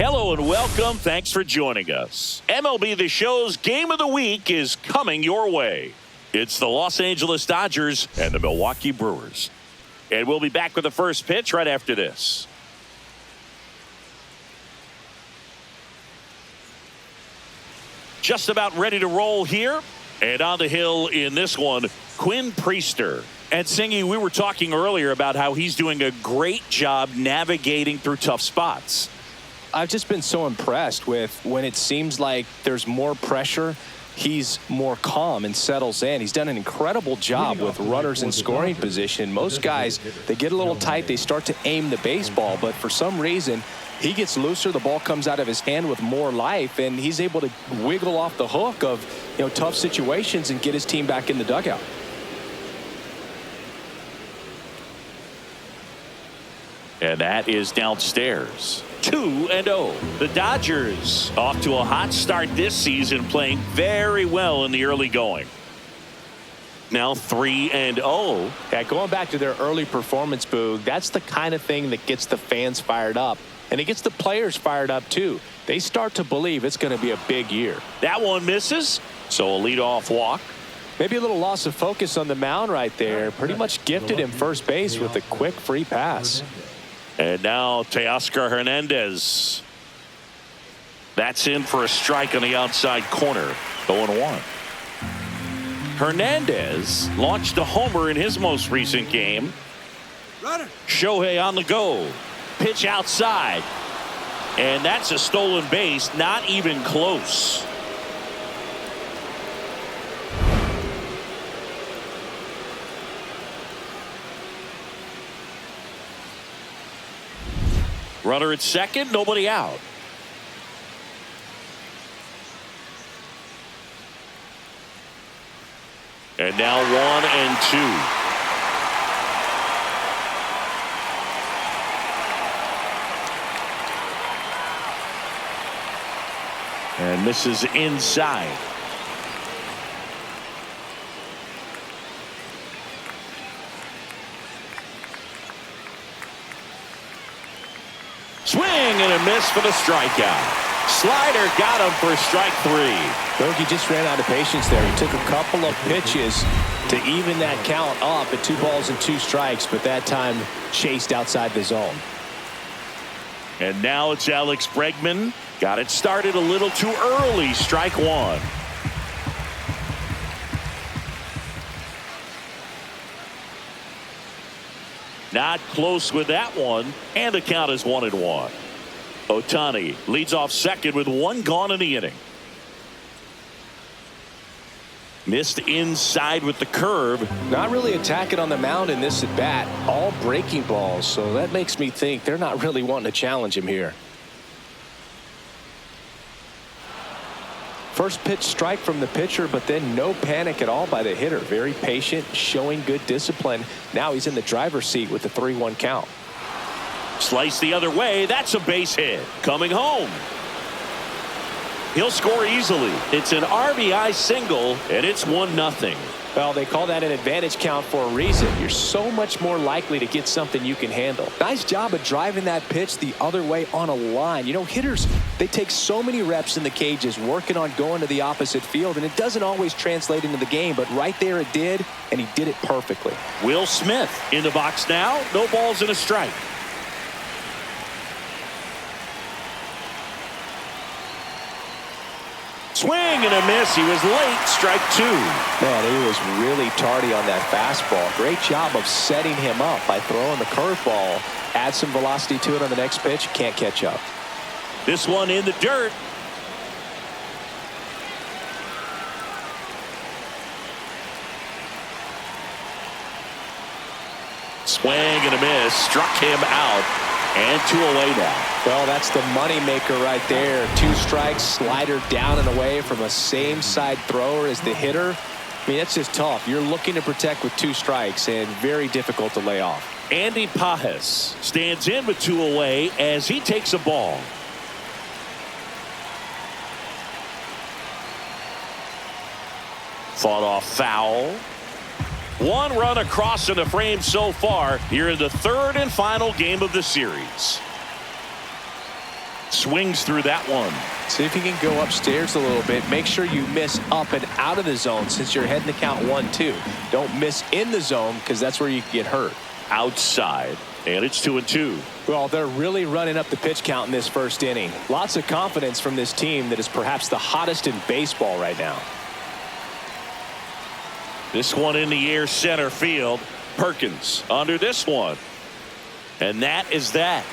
Hello and welcome. Thanks for joining us. MLB The Show's Game of the Week is coming your way. It's the Los Angeles Dodgers and the Milwaukee Brewers. And we'll be back with the first pitch right after this. Just about ready to roll here. And on the hill in this one, Quinn Priester. And Singy, we were talking earlier about how he's doing a great job navigating through tough spots. I've just been so impressed with when it seems like there's more pressure, he's more calm and settles in. He's done an incredible job with runners in scoring position. Most guys, they get a little tight, they start to aim the baseball, but for some reason, he gets looser, the ball comes out of his hand with more life, and he's able to wiggle off the hook of, tough situations and get his team back in the dugout. And that is downstairs. 2-0. The Dodgers off to a hot start this season, playing very well in the early going. Now 3-0. Yeah, going back to their early performance, Boog, that's the kind of thing that gets the fans fired up. And it gets the players fired up, too. They start to believe it's going to be a big year. That one misses, so a leadoff walk. Maybe a little loss of focus on the mound right there. Pretty much gifted him first base with a quick free pass. And now Teoscar Hernandez. That's in for a strike on the outside corner. 0-1. Hernandez launched a homer in his most recent game. Shohei on the go. Pitch outside. And that's a stolen base. Not even close. Runner at second, nobody out. And now 1-2. And misses inside. Swing and a miss for the strikeout. Slider got him for strike 3. Look, he just ran out of patience there. He took a couple of pitches to even that count up at 2 balls and 2 strikes, but that time chased outside the zone. And now it's Alex Bregman. Got it started a little too early. Strike 1. Not close with that one, and the count is 1-1. Ohtani leads off second with 1 gone in the inning. Missed inside with the curve. Not really attacking on the mound in this at bat. All breaking balls, so that makes me think they're not really wanting to challenge him here. First pitch strike from the pitcher, but then no panic at all by the hitter. Very patient, showing good discipline. Now he's in the driver's seat with the 3-1 count. Slice the other way. That's a base hit. Coming home. He'll score easily. It's an RBI single, and it's 1-0. Well, they call that an advantage count for a reason. You're so much more likely to get something you can handle. Nice job of driving that pitch the other way on a line. Hitters, they take so many reps in the cages working on going to the opposite field, and it doesn't always translate into the game, but right there it did, and he did it perfectly. Will Smith in the box now. No balls and a strike. Swing and a miss. He was late. Strike 2. Man, he was really tardy on that fastball. Great job of setting him up by throwing the curveball. Add some velocity to it on the next pitch. Can't catch up. This one in the dirt. Swing and a miss. Struck him out. And 2 away now. Well, that's the moneymaker right there. 2 strikes, slider down and away from a same side thrower as the hitter. I mean, that's just tough. You're looking to protect with 2 strikes and very difficult to lay off. Andy Pages stands in with 2 away as he takes a ball. Fought off foul. 1 run across in the frame so far here in the 3rd and final game of the series. Swings through that one. See if you can go upstairs a little bit. Make sure you miss up and out of the zone since you're heading to count 1-2. Don't miss in the zone because that's where you can get hurt. Outside, and it's 2-2. Well, they're really running up the pitch count in this first inning. Lots of confidence from this team that is perhaps the hottest in baseball right now. This one in the air, center field. Perkins under this one. And that is that.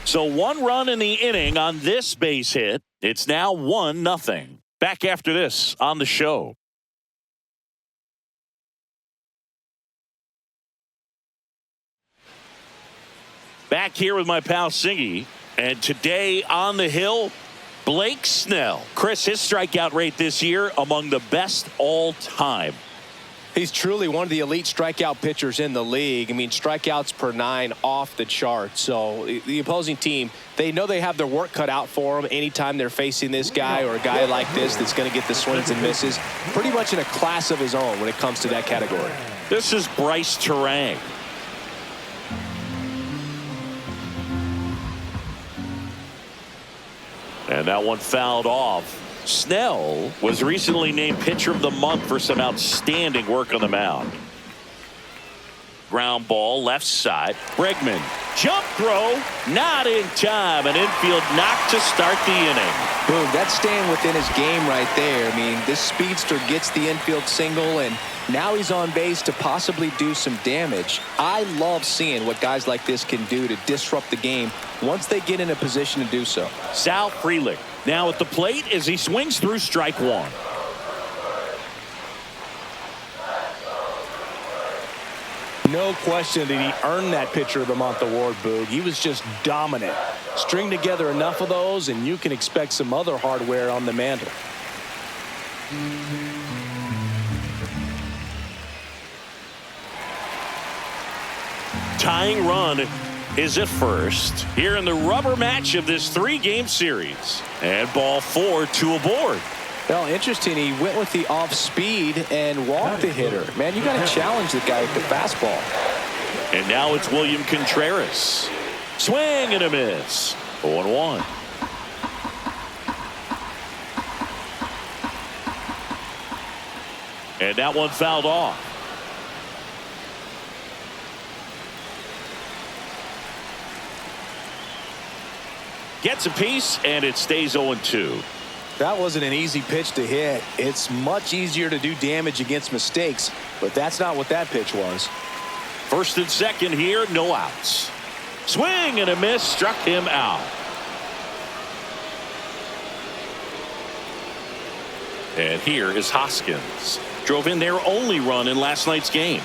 So 1 run in the inning on this base hit. It's now 1-0. Back after this on the show. Back here with my pal Singy. And today on the hill, Blake Snell. Chris, his strikeout rate this year among the best all time. He's truly one of the elite strikeout pitchers in the league. I mean, strikeouts per 9 off the chart. So the opposing team, they know they have their work cut out for them anytime they're facing this guy or a guy like this that's going to get the swings and misses. Pretty much in a class of his own when it comes to that category. This is Priester.Game. And that one fouled off. Snell was recently named Pitcher of the Month for some outstanding work on the mound. Ground ball left side. Bregman. Jump throw. Not in time. An infield knock to start the inning. Boom. That's staying within his game right there. I mean, this speedster gets the infield single, and now he's on base to possibly do some damage. I love seeing what guys like this can do to disrupt the game once they get in a position to do so. Sal Frelick now at the plate as he swings through strike 1. No question that he earned that Pitcher of the Month award, Boog. He was just dominant. String together enough of those, and you can expect some other hardware on the mantle. Tying run is at first here in the rubber match of this 3-game series. And ball 4, 2 aboard. Well, interesting. He went with the off speed and walked the hitter. Man, you got to challenge the guy with the fastball. And now it's William Contreras. Swing and a miss. 0-1. And that one fouled off. Gets a piece, and it stays 0-2. That wasn't an easy pitch to hit. It's much easier to do damage against mistakes, but that's not what that pitch was. First and second here, no outs. Swing and a miss, struck him out. And here is Hoskins. Drove in their only run in last night's game.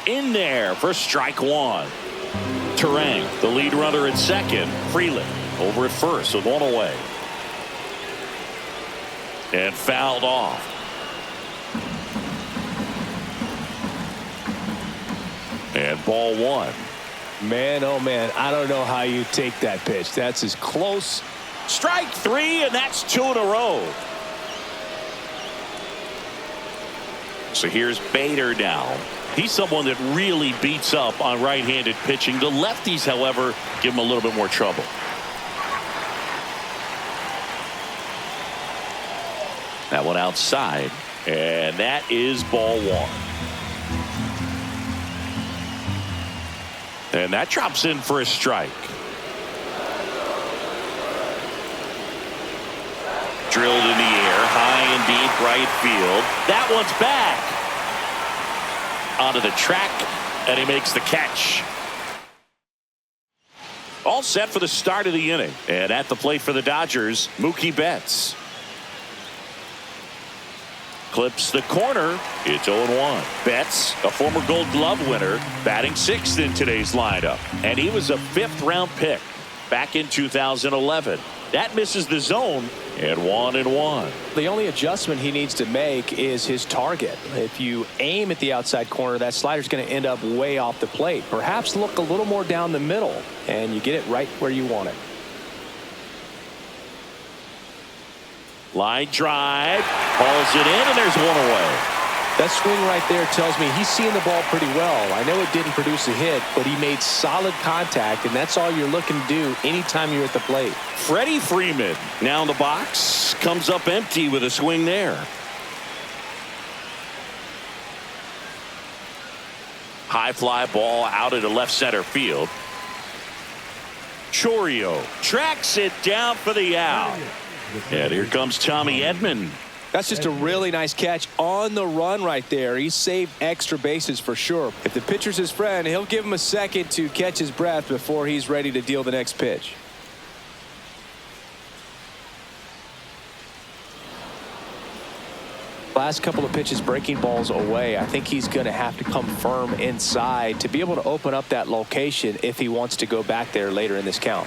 In there for strike 1. Terang, the lead runner at second. Frelick over at first with 1 away. And fouled off. And ball 1. Man, oh man, I don't know how you take that pitch. That's as close. Strike 3, and that's 2 in a row. So here's Bader now. He's someone that really beats up on right-handed pitching. The lefties, however, give him a little bit more trouble. That one outside, and that is ball 1. And that drops in for a strike. Drilled in the air, high and deep right field. That one's back. Onto the track, and he makes the catch. All set for the start of the inning. And at the plate for the Dodgers, Mookie Betts. Clips the corner. It's 0-1. Betts, a former Gold Glove winner, batting 6th in today's lineup. And he was a 5th-round pick back in 2011. That misses the zone at 1-1. The only adjustment he needs to make is his target. If you aim at the outside corner, that slider's going to end up way off the plate. Perhaps look a little more down the middle, and you get it right where you want it. Line drive, hauls it in, and there's 1 away. That swing right there tells me he's seeing the ball pretty well. I know it didn't produce a hit, but he made solid contact, and that's all you're looking to do anytime you're at the plate. Freddie Freeman now in the box, comes up empty with a swing there. High fly ball out into left center field. Chourio tracks it down for the out. And here comes Tommy Edman. That's just a really nice catch on the run right there. He saved extra bases for sure. If the pitcher's his friend, he'll give him a second to catch his breath before he's ready to deal the next pitch. Last couple of pitches breaking balls away. I think he's going to have to come firm inside to be able to open up that location if he wants to go back there later in this count.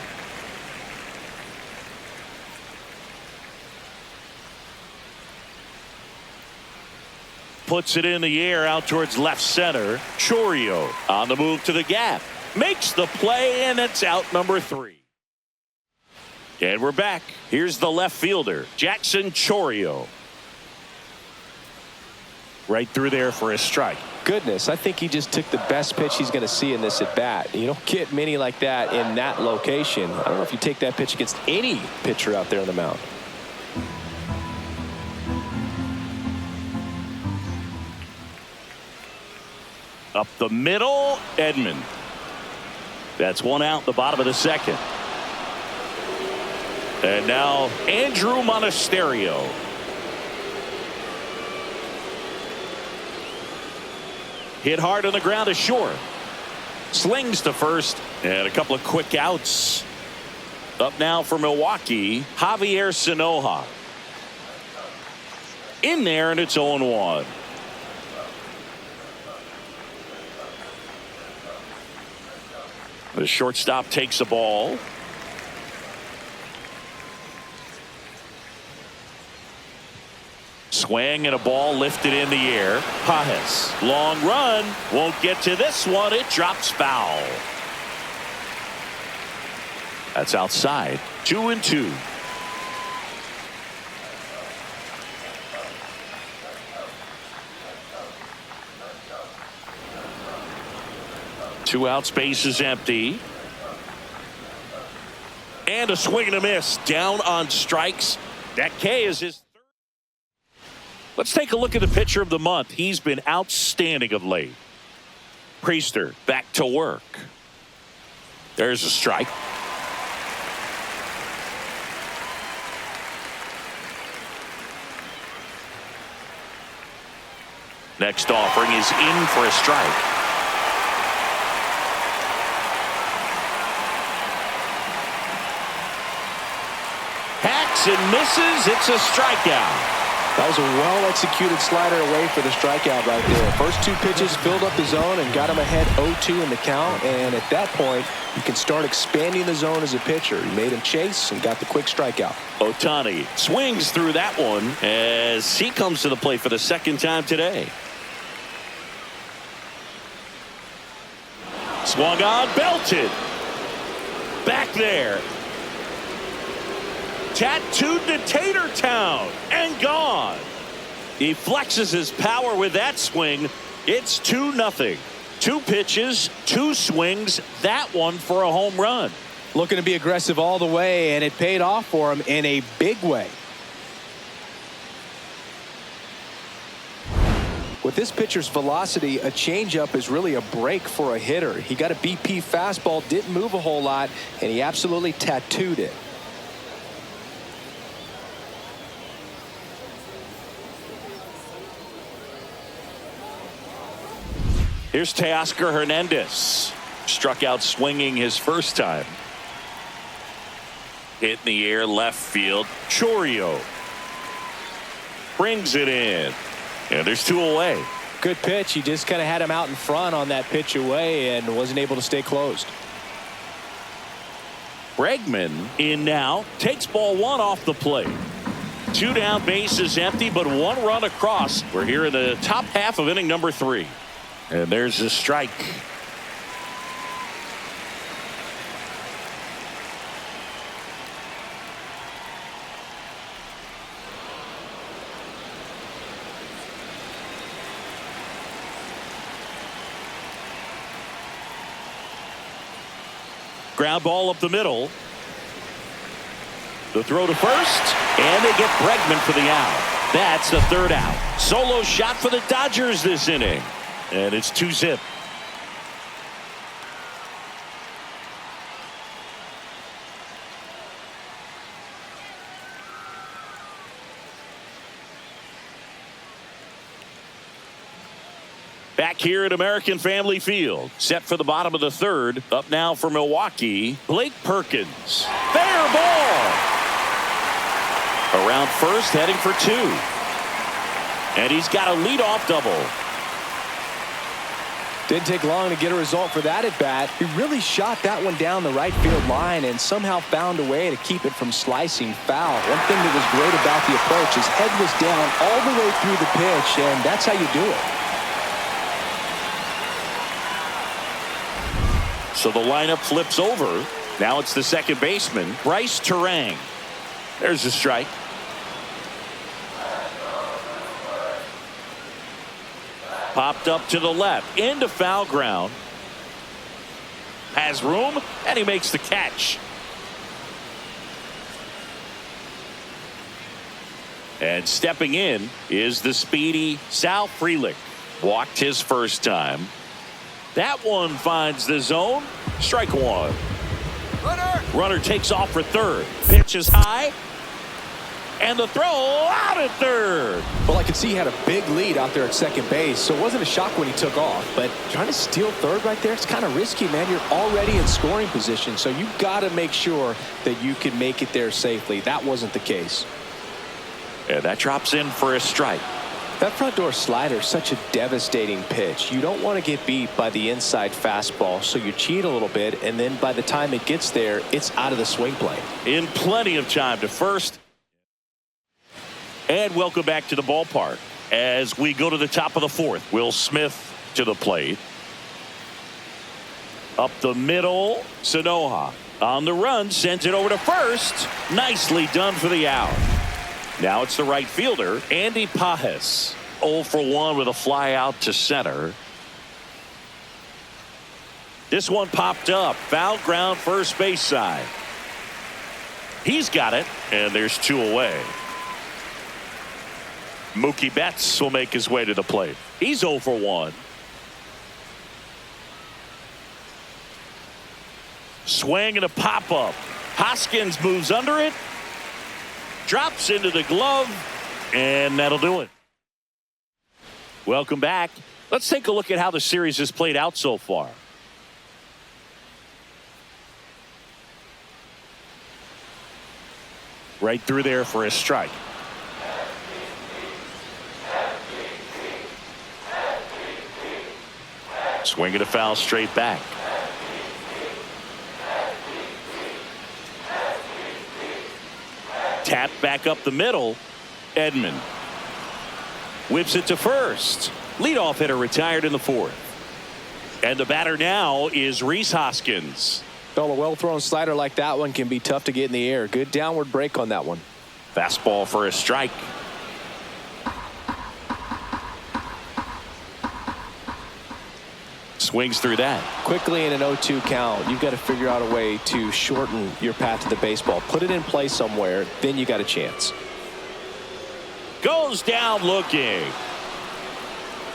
Puts it in the air out towards left center. Chourio on the move to the gap. Makes the play, and it's out number 3. And we're back. Here's the left fielder, Jackson Chourio. Right through there for a strike. Goodness, I think he just took the best pitch he's going to see in this at bat. You don't get many like that in that location. I don't know if you take that pitch against any pitcher out there on the mound. Up the middle, Edman. That's one out, the bottom of the second. And now Andrew Monasterio. Hit hard on the ground to short. Slings to first, and a couple of quick outs. Up now for Milwaukee, Javier Sanoja. In there, and it's 0-1. The shortstop takes the ball. Swing and a ball lifted in the air. Pages, long run, won't get to this one. It drops foul. That's outside. 2-2. Two outs, base is empty. And a swing and a miss. Down on strikes. That K is his third. Let's take a look at the pitcher of the month. He's been outstanding of late. Priester back to work. There's a strike. Next offering is in for a strike. Hacks and misses. It's a strikeout. That was a well-executed slider away for the strikeout right there. First two pitches filled up the zone and got him ahead 0-2 in the count. And at that point, you can start expanding the zone as a pitcher. He made him chase and got the quick strikeout. Ohtani swings through that one as he comes to the plate for the second time today. Swung on, belted. Back there. Tattooed to Tater Town and gone. He flexes his power with that swing. It's 2-0. Two pitches, two swings. That one for a home run. Looking to be aggressive all the way, and it paid off for him in a big way. With this pitcher's velocity, a changeup is really a break for a hitter. He got a BP fastball, didn't move a whole lot, and he absolutely tattooed it. Here's Teoscar Hernandez. Struck out swinging his first time. Hit in the air left field. Chourio brings it in. And there's two away. Good pitch. He just kind of had him out in front on that pitch away and wasn't able to stay closed. Bregman in now. Takes ball one off the plate. Two down, base is empty, but one run across. We're here in the top half of inning number 3. And there's a strike. ground ball up the middle. The throw to first, and they get Bregman for the out. That's the third out. Solo shot for the Dodgers this inning, and it's 2-zip. Back here at American Family Field, set for the bottom of the third. Up now for Milwaukee, Blake Perkins. Fair ball. Around first, heading for two. And he's got a leadoff double. Didn't take long to get a result for that at bat. He really shot that one down the right field line and somehow found a way to keep it from slicing foul. One thing that was great about the approach, his head was down all the way through the pitch, and that's how you do it. So the lineup flips over. Now it's the second baseman, Priester. There's a strike. Popped up to the left, into foul ground. Has room, and he makes the catch. And stepping in is the speedy Sal Frelick. Walked his first time. That one finds the zone. Strike one. Runner takes off for third. Pitch is high. And the throw out at third. Well, I could see he had a big lead out there at second base, so it wasn't a shock when he took off. But trying to steal third right there, it's kind of risky, man. You're already in scoring position, so you've got to make sure that you can make it there safely. That wasn't the case. And that drops in for a strike. That front door slider is such a devastating pitch. You don't want to get beat by the inside fastball, so you cheat a little bit, and then by the time it gets there, it's out of the swing plane. In plenty of time to first. And welcome back to the ballpark as we go to the top of the fourth. Will Smith to the plate. Up the middle, Sanoha on the run, sends it over to first. Nicely done for the out. Now it's the right fielder, Andy Pajes. 0 for 1 with a fly out to center. This one popped up. Foul ground first base side. He's got it, and there's 2 away. Mookie Betts will make his way to the plate. He's 0 for 1. Swing and a pop-up. Hoskins moves under it. Drops into the glove, and that'll do it. Welcome back. Let's take a look at how the series has played out so far. Right through there for a strike. Swing and a foul straight back. Tap back up the middle. Edman whips it to first. Leadoff hitter retired in the fourth. And the batter now is Rhys Hoskins. Well, a well-thrown slider like that one can be tough to get in the air. Good downward break on that one. Fastball for a strike. Swings through that. Quickly in an 0-2 count, you've got to figure out a way to shorten your path to the baseball. Put it in play somewhere, then you got a chance. Goes down looking.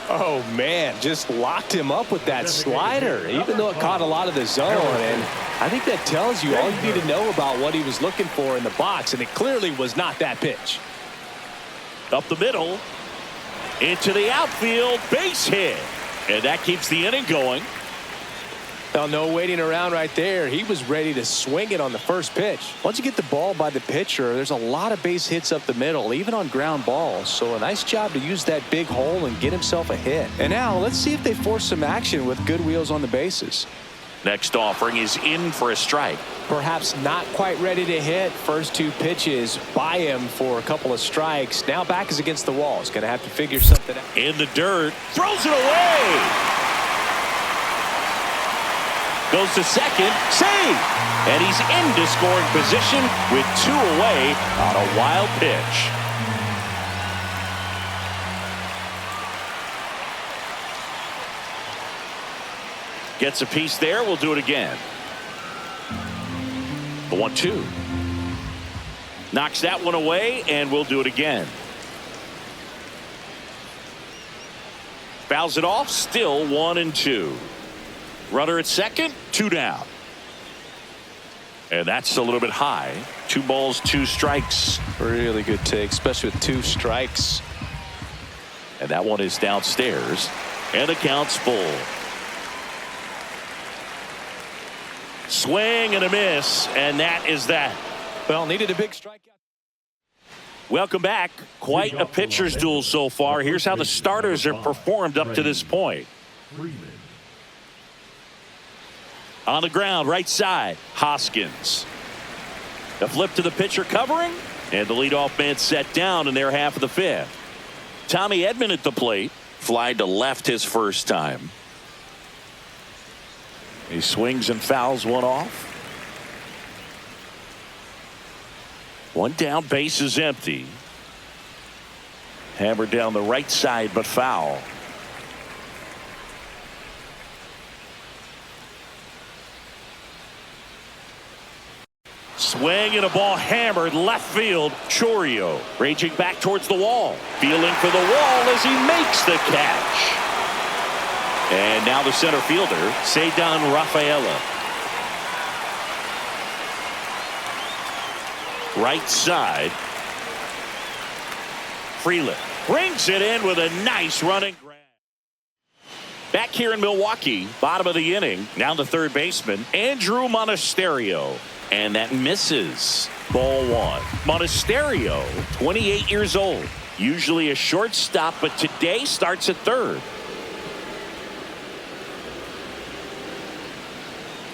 Oh, man, just locked him up with that slider, even though it caught a lot of the zone. And I think that tells you all you need to know about what he was looking for in the box, and it clearly was not that pitch. Up the middle. Into the outfield. Base hit. And that keeps the inning going. Well, no waiting around right there. He was ready to swing it on the first pitch. Once you get the ball by the pitcher, there's a lot of base hits up the middle, even on ground balls. So a nice job to use that big hole and get himself a hit. And now let's see if they force some action with good wheels on the bases. Next offering is in for a strike. Perhaps not quite ready to hit. First 2 pitches by him for a couple of strikes. Now back is against the wall. He's going to have to figure something out. In the dirt. Throws it away. Goes to second. Save. And he's into scoring position with 2 away on a wild pitch. Gets a piece there. We'll do it again. 1-2. Knocks that one away, and we'll do it again. Fouls it off, still 1-2. Runner at second, 2 down. And that's a little bit high. 2 balls, 2 strikes. Really good take, especially with 2 strikes. And that one is downstairs. And the count's full. Swing and a miss. And that is that. Well, needed a big strikeout. Welcome back. Quite a pitcher's duel so far. Here's how the starters have performed up to this point. On the ground, right side, Hoskins. The flip to the pitcher covering, and the leadoff man set down in their half of the 5th. Tommy Edman at the plate. Fly to left his first time. He swings and fouls one off. 1 down, base is empty. Hammered down the right side, but foul. Swing and a ball hammered left field. Chourio raging back towards the wall. Feeling for the wall as he makes the catch. And now the center fielder, Ceddanne Rafaela. Right side. Freeland brings it in with a nice running grab. Back here in Milwaukee, bottom of the inning. Now the third baseman, Andrew Monasterio. And that misses. Ball 1. Monasterio, 28 years old. Usually a shortstop, but today starts at third.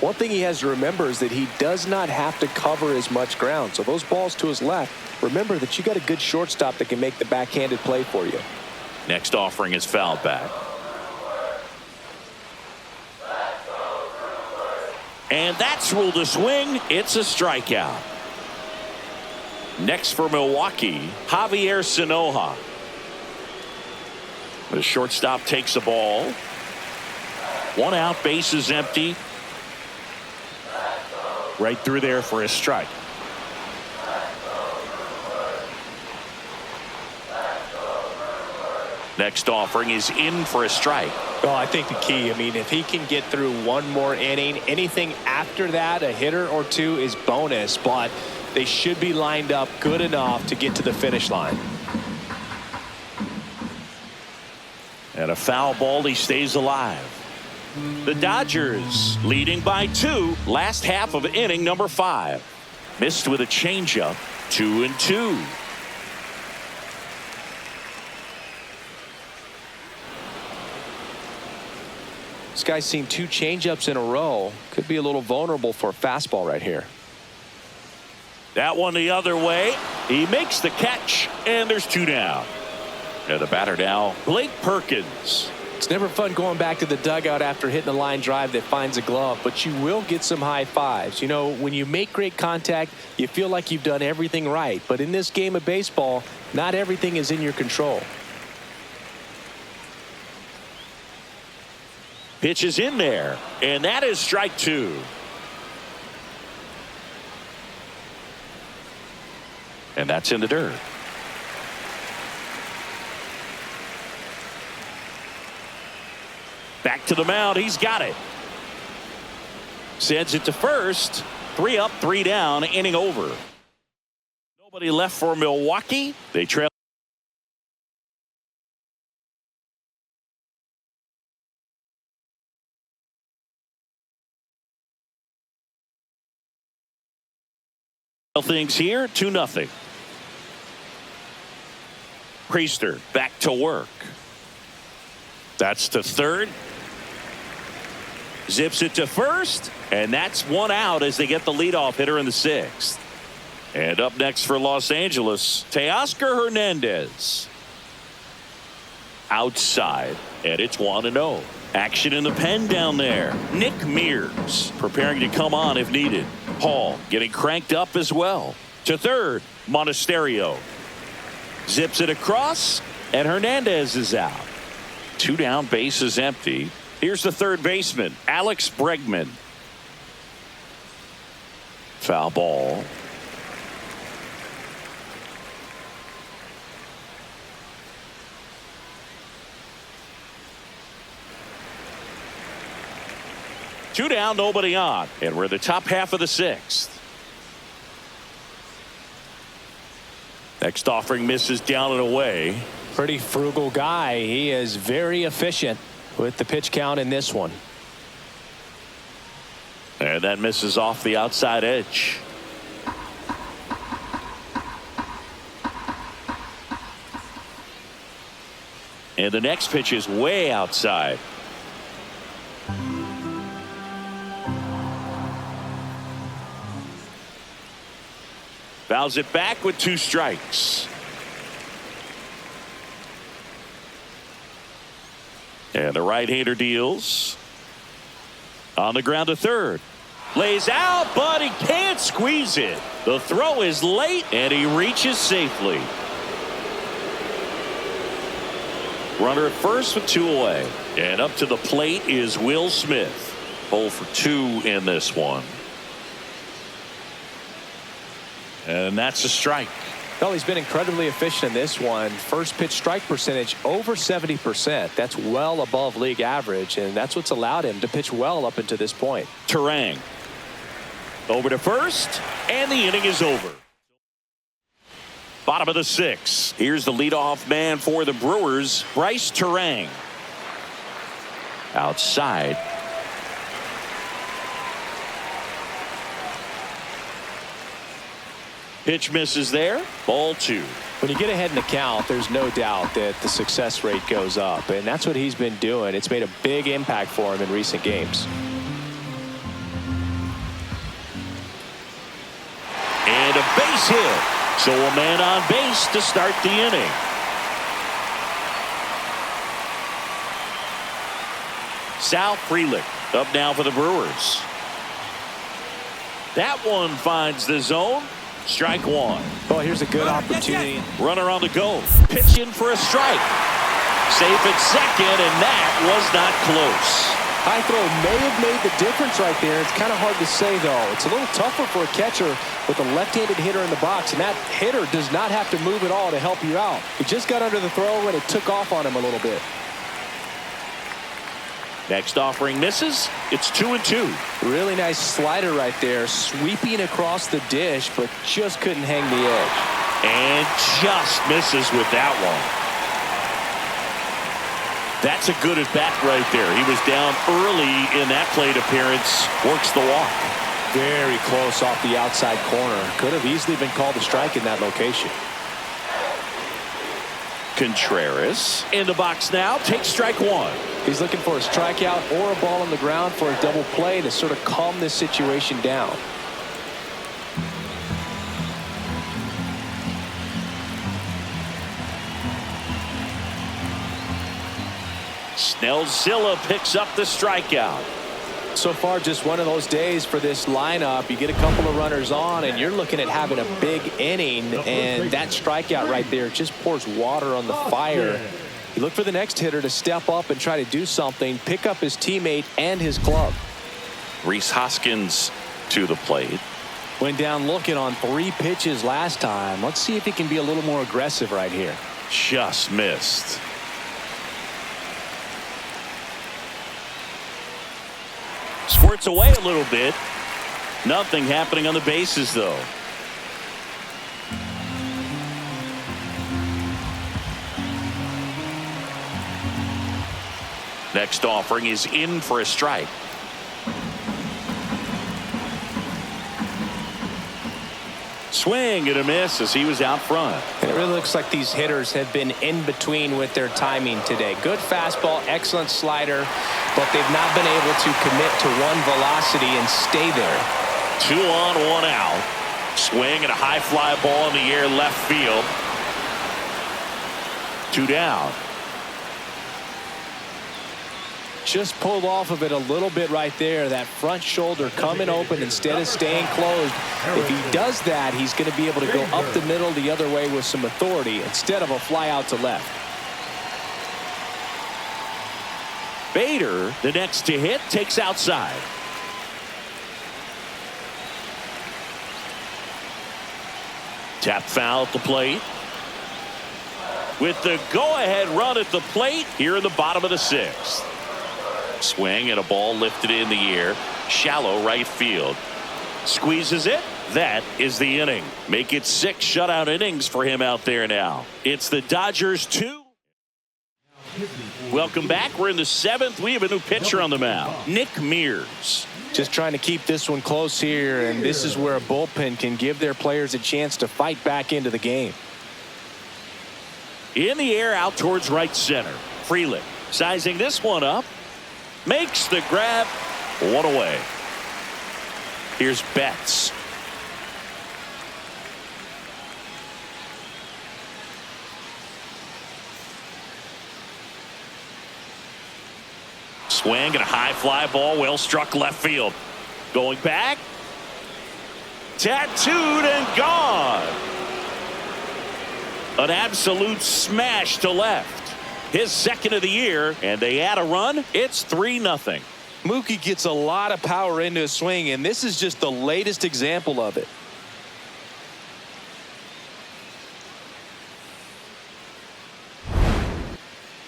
One thing he has to remember is that he does not have to cover as much ground. So those balls to his left, remember that you got a good shortstop that can make the backhanded play for you. Next offering is fouled back. And that's ruled a swing. It's a strikeout. Next for Milwaukee, Javier Sinoja. The shortstop takes the ball. 1 out, base is empty. Right through there for a strike. Next offering is in for a strike. Well, I think the key, if he can get through 1 more inning, anything after that, a hitter or 2 is bonus, but they should be lined up good enough to get to the finish line. And a foul ball, he stays alive. The Dodgers leading by 2, last half of inning number 5. Missed with a changeup, 2-2. This guy's seen 2 changeups in a row. Could be a little vulnerable for a fastball right here. That one the other way. He makes the catch, and there's 2 down. And the batter now, Blake Perkins. It's never fun going back to the dugout after hitting a line drive that finds a glove, but you will get some high fives. You know, when you make great contact, you feel like you've done everything right. But in this game of baseball, not everything is in your control. Pitch is in there, and that is strike 2. And that's in the dirt. Back to the mound. He's got it. Sends it to first. 3 up, 3 down. Inning over. Nobody left for Milwaukee. They trail. Things here, 2-0. Priester back to work. That's to third. Zips it to first, and that's 1 out as they get the leadoff hitter in the 6th. And up next for Los Angeles, Teoscar Hernandez. Outside, and it's 1-0. Action in the pen down there. Nick Mears preparing to come on if needed. Hall getting cranked up as well. To third, Monasterio. Zips it across, and Hernandez is out. 2 down, base is empty. Here's the third baseman, Alex Bregman. Foul ball. Two down, nobody on, and we're the top half of the sixth. Next offering misses down and away. Pretty frugal guy. He is very efficient with the pitch count in this one. And that misses off the outside edge. And the next pitch is way outside. Fouls it back with 2 strikes. And the right-hander deals. On the ground to third. Lays out, but he can't squeeze it. The throw is late, and he reaches safely. Runner at first with 2 away. And up to the plate is Will Smith. 0 for 2 in this one. And that's a strike. Well, he's been incredibly efficient in this one. First pitch strike percentage over 70%. That's well above league average, and that's what's allowed him to pitch well up until this point. Terang over to first, and the inning is over. Bottom of the 6th. Here's the leadoff man for the Brewers, Bryce Terang. Outside. Pitch misses there. Ball 2. When you get ahead in the count, there's no doubt that the success rate goes up, and that's what he's been doing. It's made a big impact for him in recent games. And a base hit. So a man on base to start the inning. Sal Frelick up now for the Brewers. That one finds the zone. Strike 1. Well, here's a good opportunity. Runner on the go. Pitch in for a strike. Safe at second, and that was not close. High throw may have made the difference right there. It's kind of hard to say, though. It's a little tougher for a catcher with a left-handed hitter in the box, and that hitter does not have to move at all to help you out. He just got under the throw, and it took off on him a little bit. Next offering misses. It's 2-2. Really nice slider right there, sweeping across the dish, but just couldn't hang the edge. And just misses with that one. That's a good at bat right there. He was down early in that plate appearance. Works the walk. Very close off the outside corner. Could have easily been called a strike in that location. Contreras in the box now. Takes strike 1. He's looking for a strikeout or a ball on the ground for a double play to sort of calm this situation down. Snellzilla picks up the strikeout. So far, just one of those days for this lineup. You get a couple of runners on, and you're looking at having a big inning, and that strikeout right there just pours water on the fire. You look for the next hitter to step up and try to do something, pick up his teammate and his glove. Rhys Hoskins to the plate. Went down looking on 3 pitches last time. Let's see if he can be a little more aggressive right here. Just missed. Squirts away a little bit. Nothing happening on the bases, though. Next offering is in for a strike. Swing and a miss as he was out front. And it really looks like these hitters have been in between with their timing today. Good fastball, excellent slider, but they've not been able to commit to one velocity and stay there. 2 on, 1 out. Swing and a high fly ball in the air left field. 2 down. Just pulled off of it a little bit right there. That front shoulder coming open instead of staying closed. If he does that, he's going to be able to go up the middle the other way with some authority instead of a fly out to left. Bader, the next to hit, takes outside. Tap foul at the plate. With the go-ahead run at the plate here in the bottom of the 6th. Swing and a ball lifted in the air. Shallow right field. Squeezes it. That is the inning. Make it 6 shutout innings for him out there now. It's the Dodgers 2. Welcome back. We're in the 7th. We have a new pitcher on the mound. Nick Mears. Just trying to keep this one close here, and this is where a bullpen can give their players a chance to fight back into the game. In the air out towards right center. Freeland sizing this one up. Makes the grab. One away. Here's Betts. Swing and a high fly ball. Well struck left field. Going back. Tattooed and gone. An absolute smash to left. His 2nd of the year, and they add a run. It's 3-0. Mookie gets a lot of power into his swing, and this is just the latest example of it.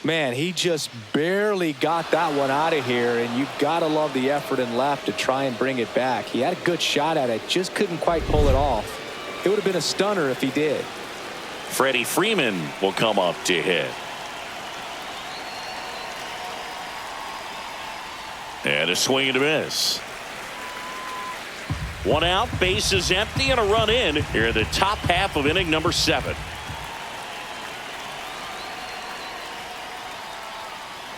Man, he just barely got that one out of here, and you've got to love the effort in left to try and bring it back. He had a good shot at it, just couldn't quite pull it off. It would have been a stunner if he did. Freddie Freeman will come up to hit. And a swing and a miss. One out, bases empty, and a run in here in the top half of inning number 7.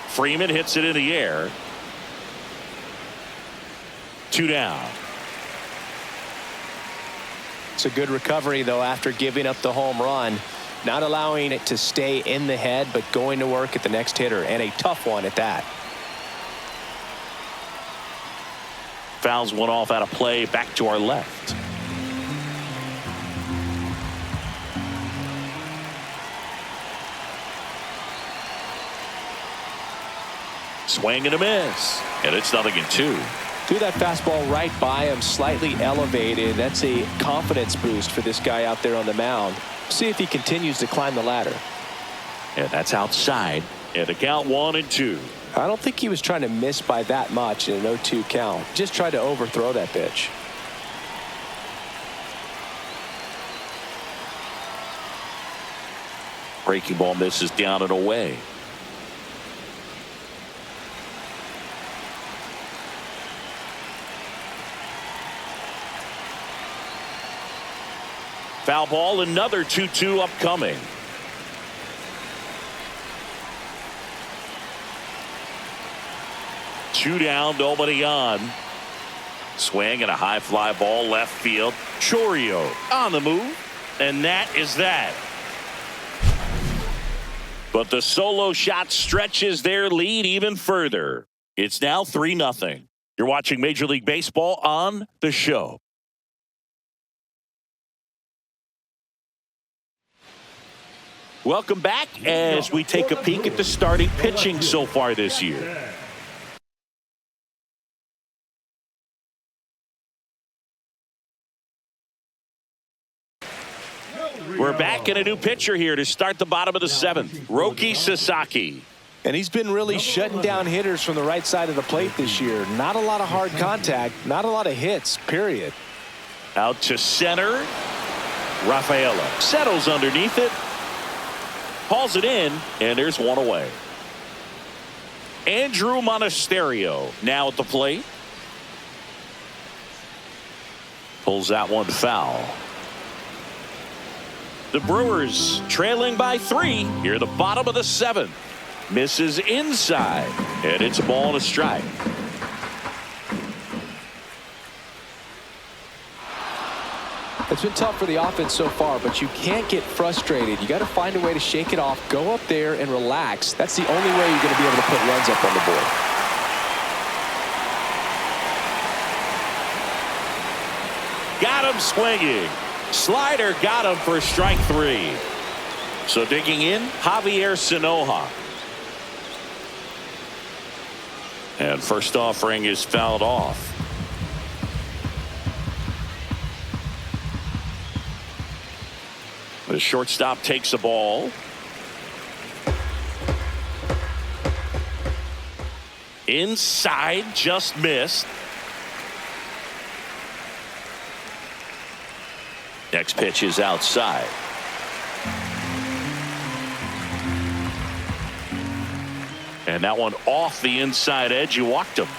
Freeman hits it in the air. 2 down. It's a good recovery, though, after giving up the home run. Not allowing it to stay in the head, but going to work at the next hitter, and a tough one at that. Fouls one off out of play, back to our left. Swing and a miss, and it's 0-2. Threw that fastball right by him, slightly elevated. That's a confidence boost for this guy out there on the mound. See if he continues to climb the ladder. And that's outside. And the count 1-2. I don't think he was trying to miss by that much in an 0-2 count. Just tried to overthrow that pitch. Breaking ball misses down and away. Foul ball, another 2-2 upcoming. Two down, nobody on. Swing and a high fly ball left field. Chourio on the move, and that is that. But the solo shot stretches their lead even further. It's now 3-0. You're watching Major League Baseball on The Show. Welcome back as we take a peek at the starting pitching so far this year. We're back in a new pitcher here to start the bottom of the 7th. Roki Sasaki. And he's been really shutting down hitters from the right side of the plate this year. Not a lot of hard contact, not a lot of hits, period. Out to center. Rafaela settles underneath it. Hauls it in, and there's one away. Andrew Monasterio now at the plate. Pulls that one foul. The Brewers trailing by 3 here at the bottom of the 7th. Misses inside, and it's a ball and a strike. It's been tough for the offense so far, but you can't get frustrated. You got to find a way to shake it off, go up there and relax. That's the only way you're going to be able to put runs up on the board. Got him swinging. Slider got him for strike 3. So digging in, Javier Sanoja. And first offering is fouled off. The shortstop takes the ball. Inside, just missed. Next pitch is outside. And that one off the inside edge. You walked him.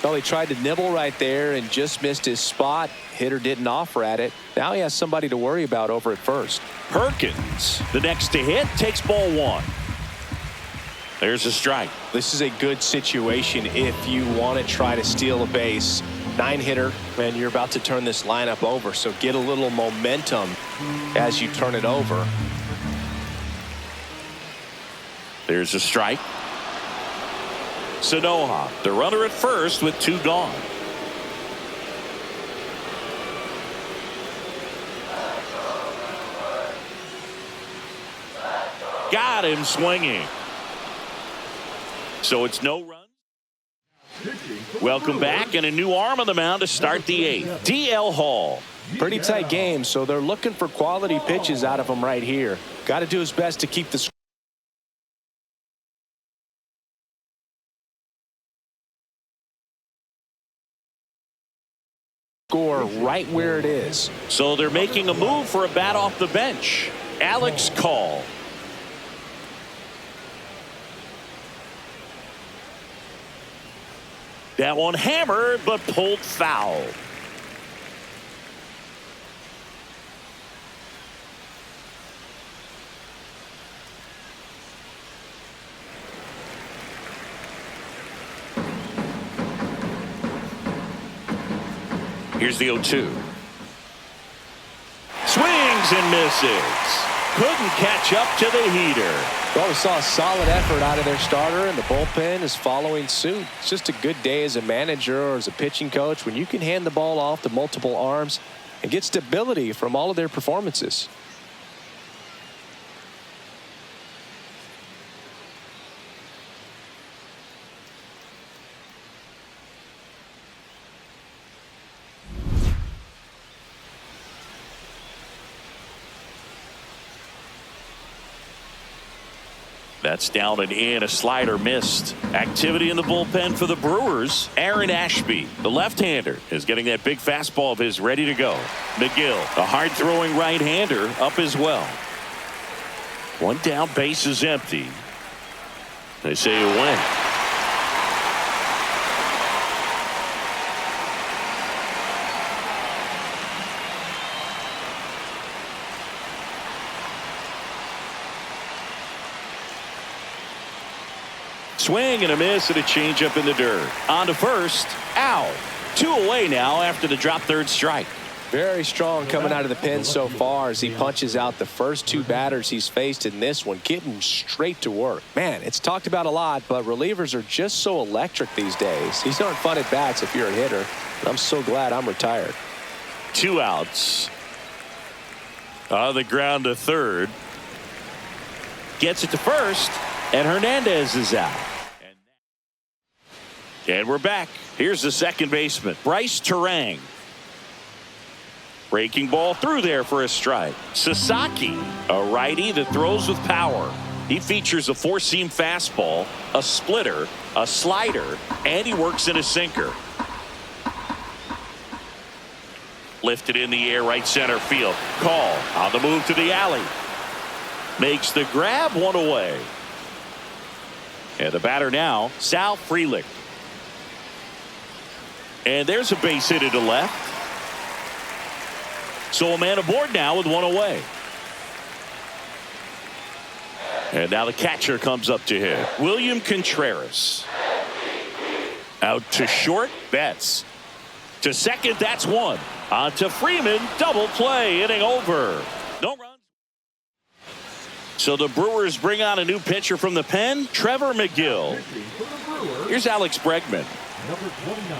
Well, he tried to nibble right there and just missed his spot. Hitter didn't offer at it. Now he has somebody to worry about over at first. Perkins, the next to hit, takes ball one. There's a strike. This is a good situation if you want to try to steal a base. 9-hitter, and you're about to turn this lineup over, so get a little momentum as you turn it over. There's a strike. Sanoha, the runner at first with 2 gone. Got him swinging. So it's no run. Welcome back, and a new arm on the mound to start the 8th. DL Hall. Pretty tight game, so they're looking for quality pitches out of him right here. Got to do his best to keep the score right where it is. So they're making a move for a bat off the bench. Alex Call. That one hammered, but pulled foul. Here's the 0-2. Swings and misses. Couldn't catch up to the heater. Well, we saw a solid effort out of their starter, and the bullpen is following suit. It's just a good day as a manager or as a pitching coach when you can hand the ball off to multiple arms and get stability from all of their performances. That's down and in. A slider missed. Activity in the bullpen for the Brewers. Aaron Ashby, the left-hander, is getting that big fastball of his ready to go. McGill, a hard-throwing right-hander, up as well. One down, base is empty. They say a win. Swing and a miss and a changeup in the dirt. On to first. Out. 2 away now after the drop third strike. Very strong coming out of the pen so far as he punches out the first 2 batters he's faced in this one, getting straight to work. Man, it's talked about a lot, but relievers are just so electric these days. These aren't fun at bats if you're a hitter. I'm so glad I'm retired. 2 outs. On the ground to third. Gets it to first, and Hernandez is out. And we're back. Here's the second baseman, Bryce Terang. Breaking ball through there for a strike. Sasaki, a righty that throws with power. He features a 4-seam fastball, a splitter, a slider, and he works in a sinker. Lifted in the air, right center field. Call on the move to the alley. Makes the grab, 1 away. And the batter now, Sal Frelick. And there's a base hit to left. So a man aboard now with 1 away. And now the catcher comes up to hit. William Contreras. Out to short, Betts. To second, that's 1. On to Freeman, double play, inning over. No runs. So the Brewers bring on a new pitcher from the pen, Trevor McGill. Here's Alex Bregman. Number 29.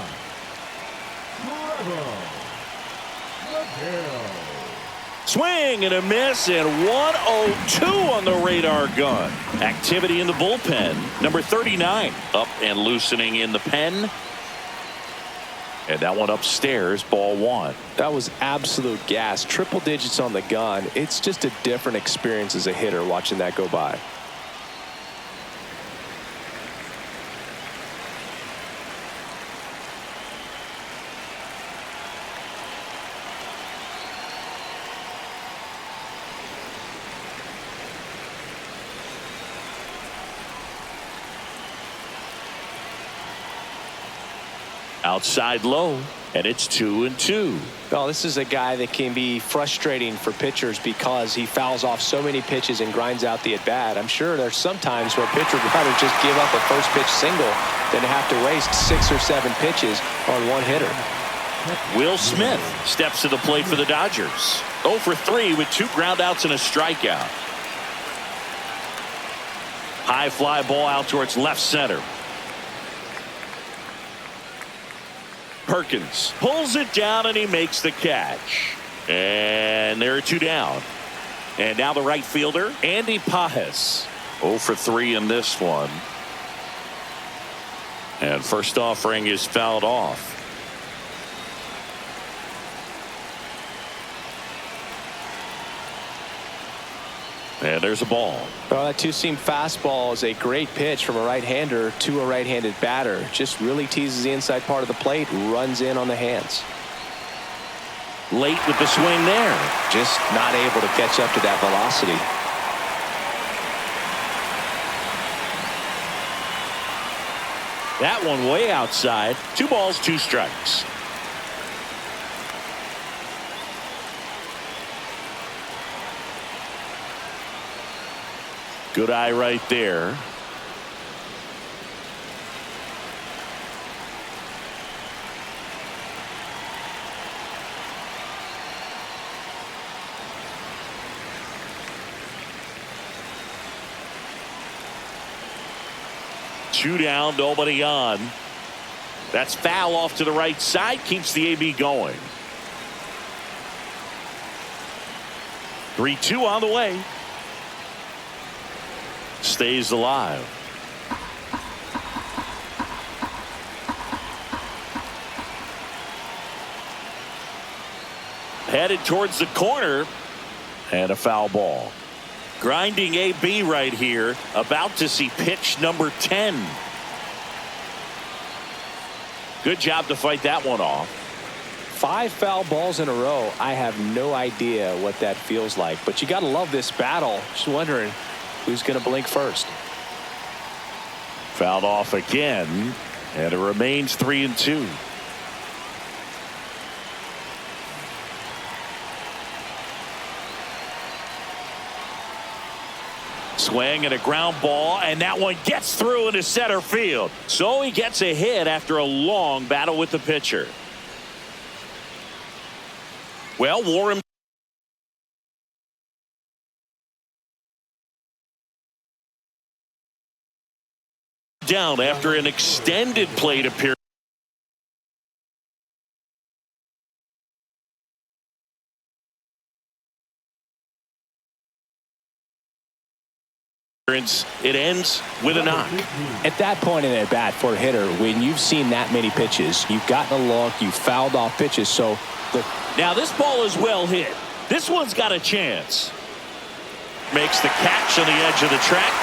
Swing and a miss, and 1-0-2 on the radar gun. Activity in the bullpen. Number 39 up and loosening in the pen. And that one upstairs, ball one. That was absolute gas. Triple digits on the gun. It's just a different experience as a hitter watching that go by. Outside low, and it's 2-2. Well, this is a guy that can be frustrating for pitchers because he fouls off so many pitches and grinds out the at-bat. I'm sure there's some times where a pitcher would rather just give up a first pitch single than have to waste 6 or 7 pitches on one hitter. Will Smith steps to the plate for the Dodgers. 0 for 3 with 2 groundouts and a strikeout. High fly ball out towards left center. Perkins pulls it down and he makes the catch. And there are 2 down. And now the right fielder, Andy Pajes. 0 for 3 in this one. And first offering is fouled off. And there's a ball. Well, that two-seam fastball is a great pitch from a right-hander to a right-handed batter. Just really teases the inside part of the plate, runs in on the hands. Late with the swing there. Just not able to catch up to that velocity. That one way outside. 2 balls, 2 strikes. Good eye right there. Two down, nobody on. That's foul off to the right side, keeps the AB going. 3-2 on the way. Stays alive. Headed towards the corner, and a foul ball. Grinding AB right here, about to see pitch number 10. Good job to fight that one off. 5 foul balls in a row. I have no idea what that feels like, but you got to love this battle. Just wondering who's going to blink first. Fouled off again, and it remains 3-2. Swing and a ground ball, and that one gets through into center field. So he gets a hit after a long battle with the pitcher. Well, wore him down after an extended plate appearance. It ends with a knock. At that point in at bat for a hitter, when you've seen that many pitches, you've gotten a look, you've fouled off pitches. So now this ball is well hit. This one's got a chance. Makes the catch on the edge of the track.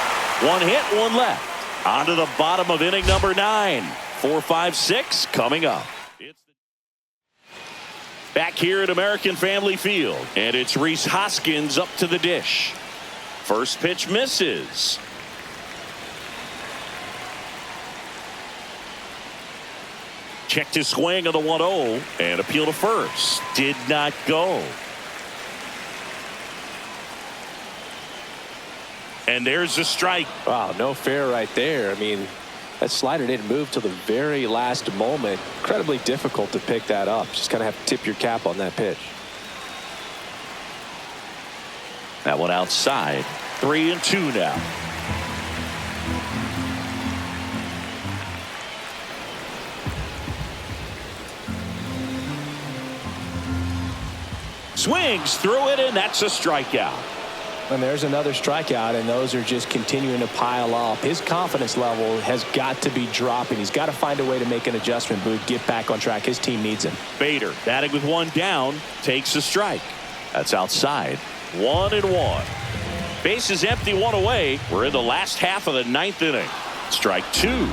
1 hit, 1 left. On to the bottom of inning number 9. 4, 5, 6 coming up. It's back here at American Family Field, and it's Rhys Hoskins up to the dish. First pitch misses. Checked his swing on the 1-0 and appeal to first. Did not go. And there's a strike. Wow, no fair right there. I mean, that slider didn't move till the very last moment. Incredibly difficult to pick that up. Just kind of have to tip your cap on that pitch. That one outside. 3-2 now. Swings through it, and that's a strikeout. And there's another strikeout, and those are just continuing to pile up. His confidence level has got to be dropping. He's got to find a way to make an adjustment, Boog, get back on track. His team needs him. Bader batting with one down, takes a strike. That's outside. 1-1. Base is empty, one away. We're in the last half of the ninth inning. Strike two.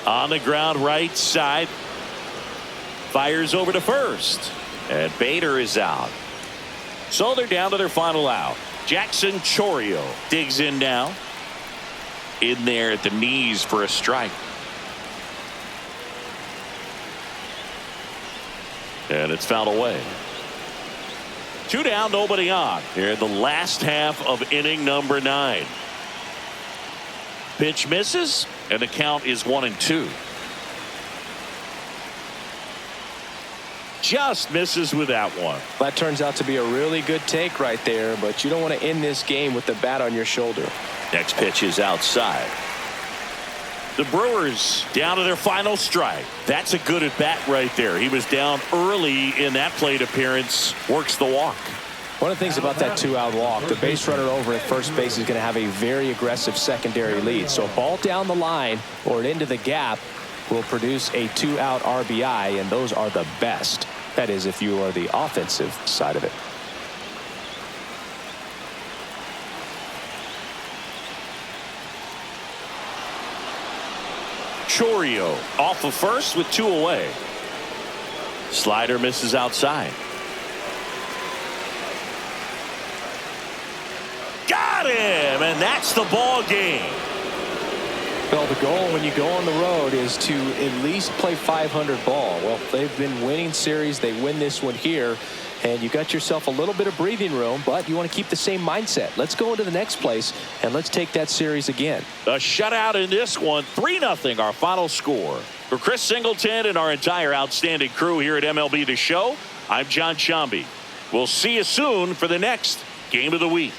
On the ground, right side. Fires over to first. And Bader is out. So they're down to their final out. Jackson Chourio digs in now. In there at the knees for a strike. And it's fouled away. 2 down, nobody on. Here in the last half of inning number 9. Pitch misses, and the count is 1-2. Just misses with that one. That turns out to be a really good take right there, but you don't want to end this game with the bat on your shoulder. Next pitch is outside. The Brewers down to their final strike. That's a good at bat right there. He was down early in that plate appearance. Works the walk. One of the things about that 2-out walk, the base runner over at first base is going to have a very aggressive secondary lead. So a ball down the line or into the gap will produce a 2-out RBI, and those are the best. That is, if you are the offensive side of it. Chourio off of first with 2 away. Slider misses outside. Got him, and that's the ball game. Well, the goal when you go on the road is to at least play 500 ball. Well, they've been winning series. They win this one here, and you got yourself a little bit of breathing room, but you want to keep the same mindset. Let's go into the next place, and let's take that series again. A shutout in this one, 3-0 our final score. For Chris Singleton and our entire outstanding crew here at MLB The Show, I'm John Shambi. We'll see you soon for the next Game of the Week.